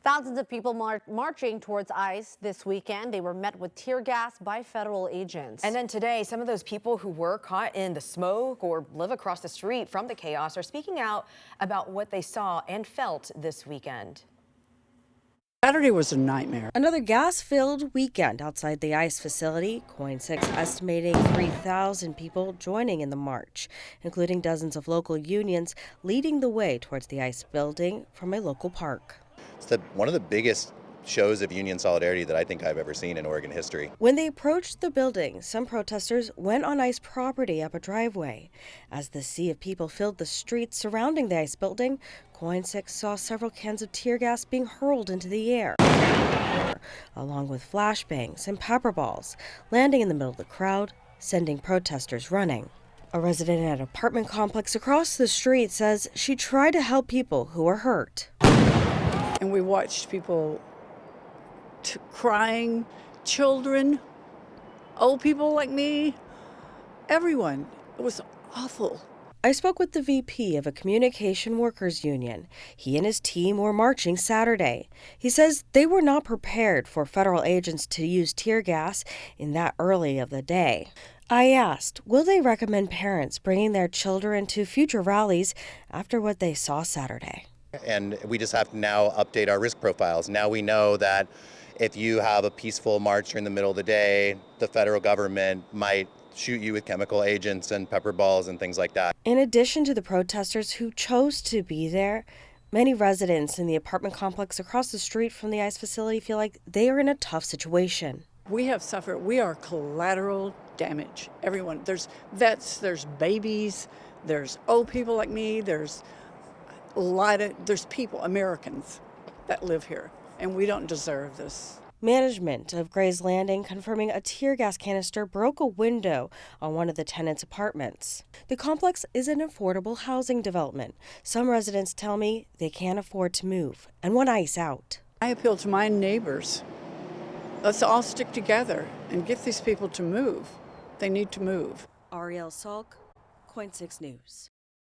Thousands of people marching towards ICE this weekend. They were met with tear gas by federal agents. And then today, some of those people who were caught in the smoke or live across the street from the chaos are speaking out about what they saw and felt this weekend. Saturday was a nightmare. Another gas-filled weekend outside the ICE facility. KOIN-6 estimating 3,000 people joining in the march, including dozens of local unions leading the way towards the ICE building from a local park. It's one of the biggest shows of union solidarity that I think I've ever seen in Oregon history. When they approached the building, some protesters went on ICE property up a driveway. As the sea of people filled the streets surrounding the ICE building, KOIN-6 saw several cans of tear gas being hurled into the air, along with flashbangs and pepper balls, landing in the middle of the crowd, sending protesters running. A resident at an apartment complex across the street says she tried to help people who were hurt. And we watched people crying, children, old people like me, everyone. It was awful. I spoke with the VP of a communication workers union. He and his team were marching Saturday. He says they were not prepared for federal agents to use tear gas in that early of the day. I asked, will they recommend parents bringing their children to future rallies after what they saw Saturday? And we just have to now update our risk profiles. Now we know that if you have a peaceful march during the middle of the day, the federal government might shoot you with chemical agents and pepper balls and things like that. In addition to the protesters who chose to be there, many residents in the apartment complex across the street from the ICE facility feel like they are in a tough situation. We have suffered, we are collateral damage. Everyone, there's vets, there's babies, there's old people like me, there's people, Americans, that live here, and we don't deserve this. Management of Gray's Landing confirming a tear gas canister broke a window on one of the tenants' apartments. The complex is an affordable housing development. Some residents tell me they can't afford to move and want ICE out. I appeal to my neighbors. Let's all stick together and get these people to move. They need to move. Ariel Salk, KOIN-6 News.